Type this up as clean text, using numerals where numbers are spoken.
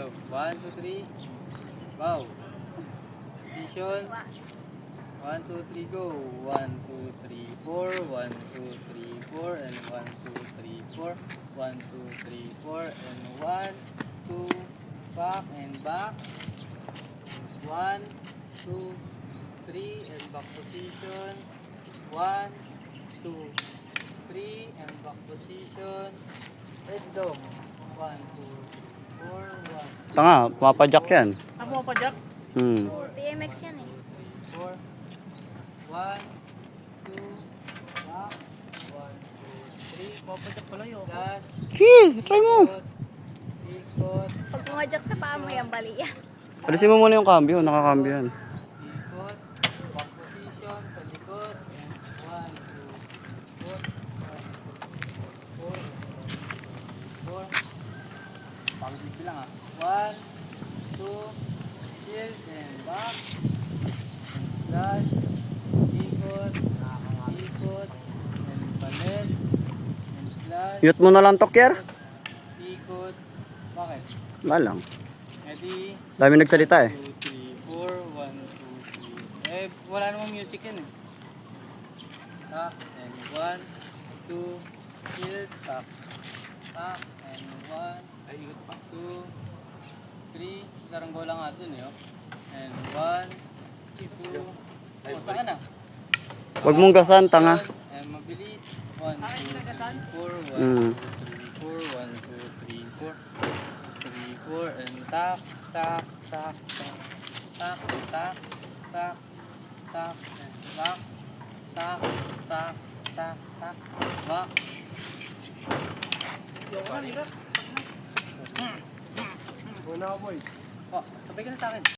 Go. 1, 2, 3. Bow. Position. 1, 2, 3, go. 1, 2, 3, 4. 1, 2, 3, 4. And 1, 2, 3, 4. 1, 2, 3, 4. And 1, 2. Back and back. 1, 2, 3. And back position. 1, 2, 3. And back position. Let's go. 1, 2, 3, 4. 1, Tanga, mapadyak yan. Ako pa, Jack. TMX yan eh. 4. 1, 2, back. 1, 2, 3. Papadyak pala yun. Flash. Try mo. Ikot. Pag pumadyak sa paa mo yan, bali yan. Alisin mo muna yung cambio, nakakambio yan. Ikot. Back position. Sa likod. 1, 2, 4. 4. Pang-dito lang 1, 2. Shield and back. Flash. Ikot. Ikot. And palit. And flash. Mute mo na lang, Tokyer. Ikot. Bakit? Wala lang. Ready? Dami nagsalita eh. 2, 3, 4. 1, 2, 3. Wala namang music yan eh. Tak. And 1, 2. Shield. Tak. Tak. And 1. Ay, ikot pa. 2, 3. Saranggo lang nga dun eh. Oh. And 1, 2. Oh, saan ka na? Huwag mong gasan, tanga. And mabilis. 1, 2, 3, 4. 1, 2, 3, 4. 1, 2, 3, 4. 3, 4. And tak, tak, tak, tak. Tak, tak, tak, tak. And back. Tak, tak, tak, tak. Back. Yung kanila. Oh, sabay ka na sa akin.